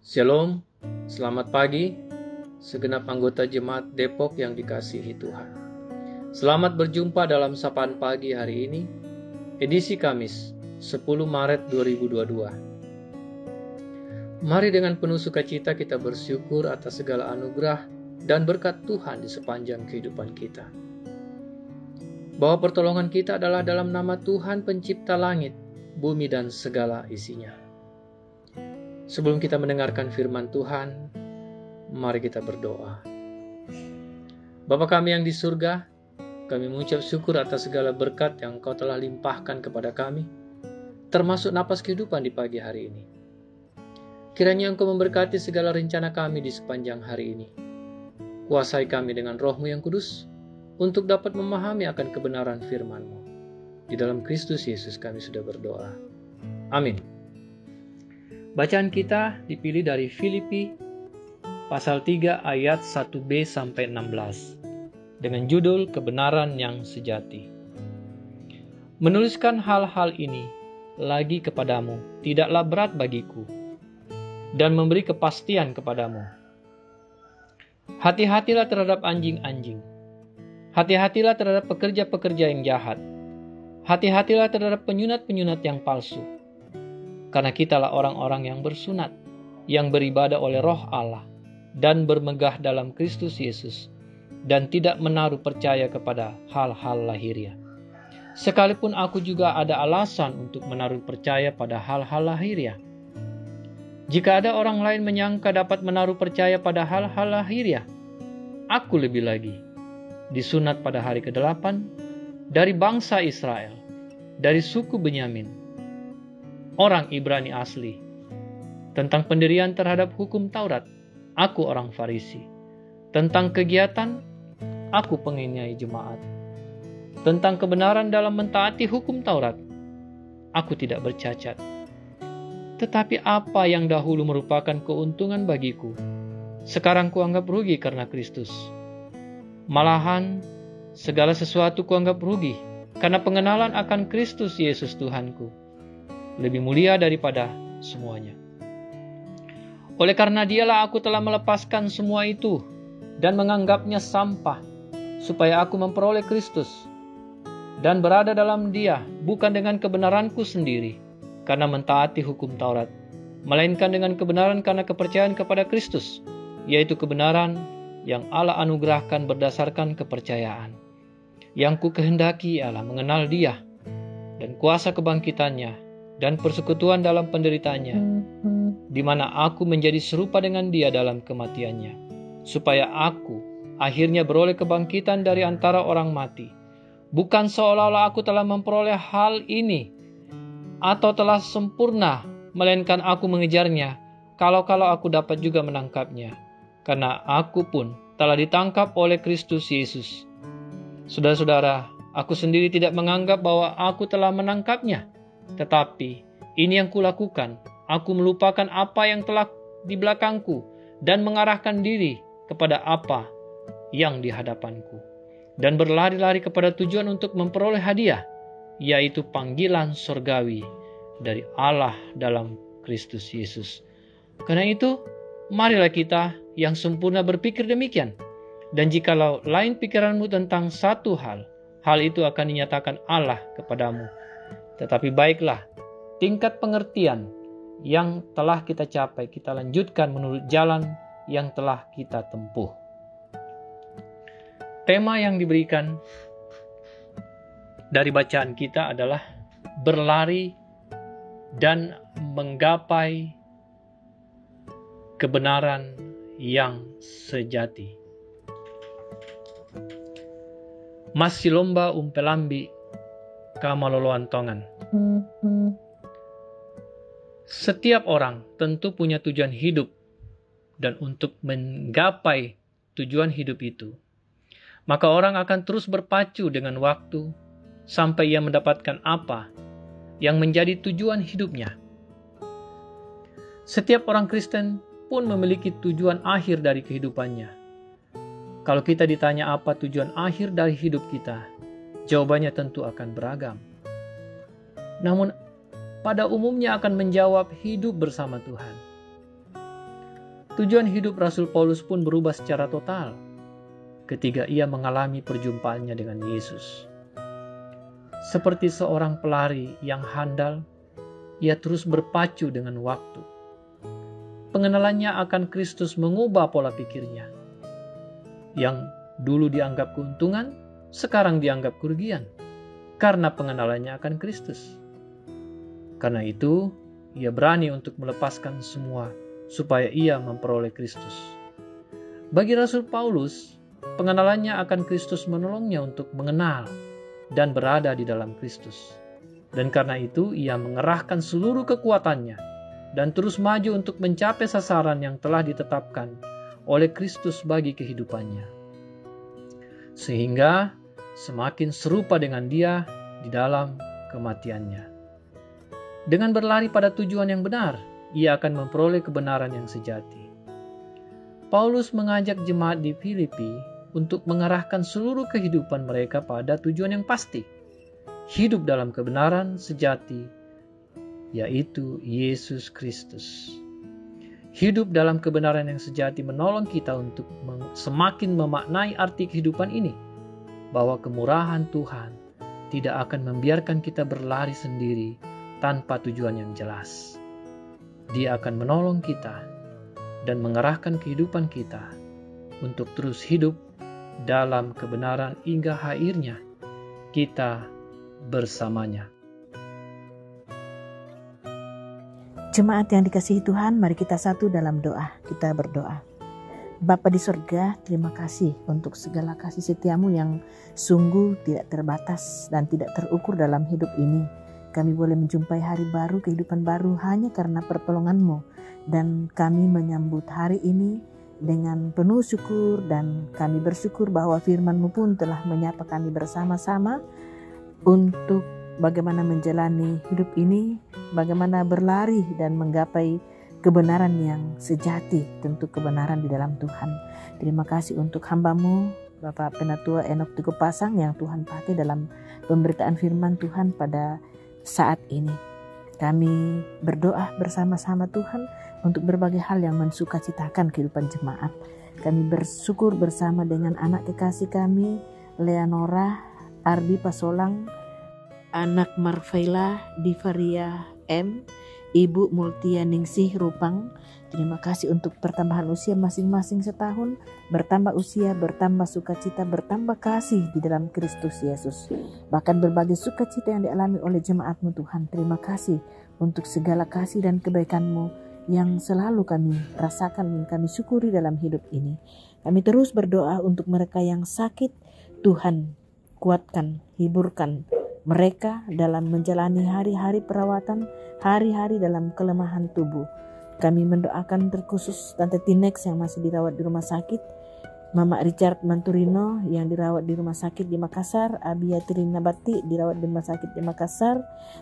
Shalom, selamat pagi, segenap anggota jemaat Depok yang dikasihi Tuhan. Selamat berjumpa dalam sapaan pagi hari ini, edisi Kamis, 10 Maret 2022. Mari dengan penuh sukacita kita bersyukur atas segala anugerah dan berkat Tuhan di sepanjang kehidupan kita. Bahwa pertolongan kita adalah dalam nama Tuhan pencipta langit, bumi dan segala isinya. Sebelum kita mendengarkan firman Tuhan, mari kita berdoa. Bapa kami yang di surga, kami mengucap syukur atas segala berkat yang Engkau telah limpahkan kepada kami, termasuk napas kehidupan di pagi hari ini. Kiranya Engkau memberkati segala rencana kami di sepanjang hari ini. Kuasai kami dengan Roh-Mu yang kudus, untuk dapat memahami akan kebenaran firman-Mu. Di dalam Kristus Yesus kami sudah berdoa. Amin. Bacaan kita dipilih dari Filipi pasal 3 ayat 1b sampai 16 dengan judul Kebenaran yang Sejati. Menuliskan hal-hal ini lagi kepadamu tidaklah berat bagiku dan memberi kepastian kepadamu. Hati-hatilah terhadap anjing-anjing. Hati-hatilah terhadap pekerja-pekerja yang jahat. Hati-hatilah terhadap penyunat-penyunat yang palsu. Karena kitalah orang-orang yang bersunat, yang beribadah oleh Roh Allah, dan bermegah dalam Kristus Yesus, dan tidak menaruh percaya kepada hal-hal lahiriah. Sekalipun aku juga ada alasan untuk menaruh percaya pada hal-hal lahiriah. Jika ada orang lain menyangka dapat menaruh percaya pada hal-hal lahiriah, aku lebih lagi, disunat pada hari ke-8, dari bangsa Israel, dari suku Benyamin, orang Ibrani asli. Tentang pendirian terhadap hukum Taurat, aku orang Farisi. Tentang kegiatan, aku penganiaya jemaat. Tentang kebenaran dalam mentaati hukum Taurat, aku tidak bercacat. Tetapi apa yang dahulu merupakan keuntungan bagiku, sekarang kuanggap rugi karena Kristus. Malahan, segala sesuatu kuanggap rugi, karena pengenalan akan Kristus Yesus Tuhanku lebih mulia daripada semuanya. Oleh karena Dialah aku telah melepaskan semua itu dan menganggapnya sampah, supaya aku memperoleh Kristus dan berada dalam Dia, bukan dengan kebenaranku sendiri karena mentaati hukum Taurat, melainkan dengan kebenaran karena kepercayaan kepada Kristus, yaitu kebenaran yang Allah anugerahkan berdasarkan kepercayaan. Yang ku kehendaki ialah mengenal Dia dan kuasa kebangkitannya dan persekutuan dalam penderitaannya, di mana aku menjadi serupa dengan Dia dalam kematiannya, supaya aku akhirnya beroleh kebangkitan dari antara orang mati. Bukan seolah-olah aku telah memperoleh hal ini atau telah sempurna, melainkan aku mengejarnya, kalau-kalau aku dapat juga menangkapnya, karena aku pun telah ditangkap oleh Kristus Yesus. Saudara-saudara, aku sendiri tidak menganggap bahwa aku telah menangkapnya, tetapi ini yang kulakukan, aku melupakan apa yang telah di belakangku dan mengarahkan diri kepada apa yang di hadapanku, dan berlari-lari kepada tujuan untuk memperoleh hadiah, yaitu panggilan surgawi dari Allah dalam Kristus Yesus. Karena itu, marilah kita yang sempurna berpikir demikian, dan jikalau lain pikiranmu tentang satu hal itu akan dinyatakan Allah kepadamu. Tetapi baiklah, tingkat pengertian yang telah kita capai, kita lanjutkan menurut jalan yang telah kita tempuh. Tema yang diberikan dari bacaan kita adalah berlari dan menggapai kebenaran yang sejati. Masih lomba umpelambi kamaloloan tongan. Setiap orang tentu punya tujuan hidup, dan untuk menggapai tujuan hidup itu, maka orang akan terus berpacu dengan waktu sampai ia mendapatkan apa yang menjadi tujuan hidupnya. Setiap orang Kristen pun memiliki tujuan akhir dari kehidupannya. Kalau kita ditanya apa tujuan akhir dari hidup kita, jawabannya tentu akan beragam. Namun pada umumnya akan menjawab hidup bersama Tuhan. Tujuan hidup Rasul Paulus pun berubah secara total ketika ia mengalami perjumpaannya dengan Yesus. Seperti seorang pelari yang handal, ia terus berpacu dengan waktu. Pengenalannya akan Kristus mengubah pola pikirnya. Yang dulu dianggap keuntungan, sekarang dianggap kerugian karena pengenalannya akan Kristus. Karena itu, ia berani untuk melepaskan semua supaya ia memperoleh Kristus. Bagi Rasul Paulus, pengenalannya akan Kristus menolongnya untuk mengenal dan berada di dalam Kristus. Dan karena itu, ia mengerahkan seluruh kekuatannya dan terus maju untuk mencapai sasaran yang telah ditetapkan oleh Kristus bagi kehidupannya. Sehingga semakin serupa dengan dia di dalam kematiannya. Dengan berlari pada tujuan yang benar, ia akan memperoleh kebenaran yang sejati. Paulus mengajak jemaat di Filipi untuk mengarahkan seluruh kehidupan mereka pada tujuan yang pasti, hidup dalam kebenaran sejati, yaitu Yesus Kristus. Hidup dalam kebenaran yang sejati menolong kita untuk semakin memaknai arti kehidupan ini, bahwa kemurahan Tuhan tidak akan membiarkan kita berlari sendiri tanpa tujuan yang jelas. Dia akan menolong kita dan mengarahkan kehidupan kita untuk terus hidup dalam kebenaran hingga akhirnya kita bersamanya. Jemaat yang dikasihi Tuhan, mari kita satu dalam doa. Kita berdoa. Bapa di surga, terima kasih untuk segala kasih setiamu yang sungguh tidak terbatas dan tidak terukur dalam hidup ini. Kami boleh menjumpai hari baru, kehidupan baru hanya karena pertolongan-Mu. Dan kami menyambut hari ini dengan penuh syukur, dan kami bersyukur bahwa firman-Mu pun telah menyapa kami bersama-sama untuk bagaimana menjalani hidup ini, bagaimana berlari dan menggapai kebenaran yang sejati, tentu kebenaran di dalam Tuhan. Terima kasih untuk hamba-Mu, Bapak Penatua Enok Teguh Pasang, yang Tuhan pakai dalam pemberitaan firman Tuhan pada saat ini. Kami berdoa bersama-sama Tuhan untuk berbagai hal yang mensukacitakan kehidupan jemaat. Kami bersyukur bersama dengan anak kekasih kami, Leonora Ardi Pasolang, anak Marfaila Divaria M, Ibu Multia Ningsih Rupang. Terima kasih untuk pertambahan usia masing-masing setahun, bertambah usia, bertambah sukacita, bertambah kasih di dalam Kristus Yesus. Bahkan berbagai sukacita yang dialami oleh jemaat-Mu Tuhan. Terima kasih untuk segala kasih dan kebaikan-Mu yang selalu kami rasakan dan kami syukuri dalam hidup ini. Kami terus berdoa untuk mereka yang sakit. Tuhan, kuatkan, hiburkan mereka dalam menjalani hari-hari perawatan, hari-hari dalam kelemahan tubuh. Kami mendoakan terkhusus Tante Tinex yang masih dirawat di rumah sakit, Mama Richard Manturino yang dirawat di rumah sakit di Makassar, Abia Trina Bati dirawat di rumah sakit di Makassar,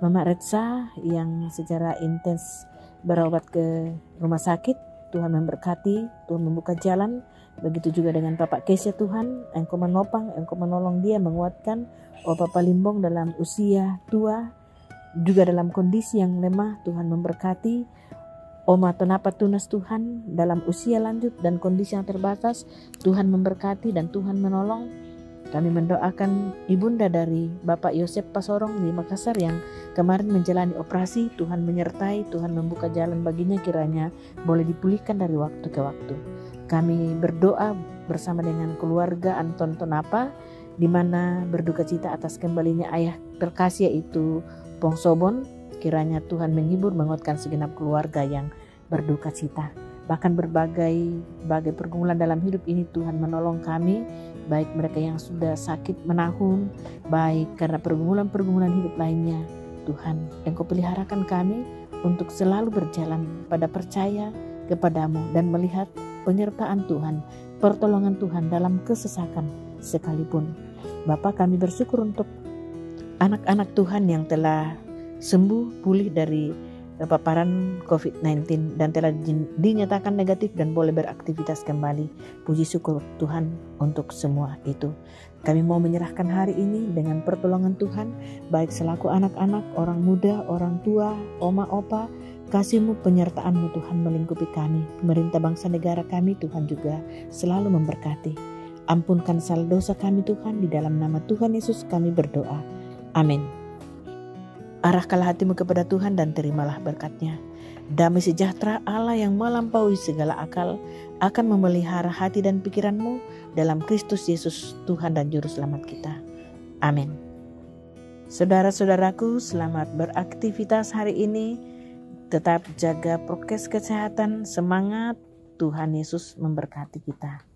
Mama Retsa yang secara intens berobat ke rumah sakit. Tuhan memberkati, Tuhan membuka jalan. Begitu juga dengan Bapak Kesya Tuhan, Engkau menopang, Engkau menolong dia, menguatkan. Oh Bapak Limbong dalam usia tua, juga dalam kondisi yang lemah, Tuhan memberkati. Oma Tonapa Tunas Tuhan dalam usia lanjut dan kondisi yang terbatas, Tuhan memberkati dan Tuhan menolong. Kami mendoakan ibunda dari Bapak Yosep Pasorong di Makassar yang kemarin menjalani operasi. Tuhan menyertai, Tuhan membuka jalan baginya, kiranya boleh dipulihkan dari waktu ke waktu. Kami berdoa bersama dengan keluarga Anton Tonapa, di mana berduka cita atas kembalinya ayah terkasih yaitu Pong Sobon. Kiranya Tuhan menghibur, menguatkan segenap keluarga yang berduka cita. Bahkan berbagai pergumulan dalam hidup ini Tuhan menolong kami, baik mereka yang sudah sakit menahun, baik karena pergumulan hidup lainnya. Tuhan, Engkau peliharakan kami untuk selalu berjalan pada percaya kepadamu dan melihat penyertaan Tuhan, pertolongan Tuhan dalam kesesakan sekalipun. Bapa, kami bersyukur untuk anak-anak Tuhan yang telah sembuh pulih dari paparan COVID-19 dan telah dinyatakan negatif dan boleh beraktivitas kembali. Puji syukur Tuhan untuk semua itu. Kami mau menyerahkan hari ini dengan pertolongan Tuhan, baik selaku anak-anak, orang muda, orang tua, oma, opa, Kasih-Mu, penyertaan-Mu Tuhan melingkupi kami. Pemerintah bangsa negara kami Tuhan juga selalu memberkati. Ampunkan segala dosa kami Tuhan, di dalam nama Tuhan Yesus kami berdoa. Amin. Arahkanlah hatimu kepada Tuhan dan terimalah berkat-Nya. Damai sejahtera Allah yang melampaui segala akal akan memelihara hati dan pikiranmu dalam Kristus Yesus Tuhan dan Juru Selamat kita. Amin. Saudara-saudaraku, selamat beraktivitas hari ini. Tetap jaga prokes kesehatan, semangat, Tuhan Yesus memberkati kita.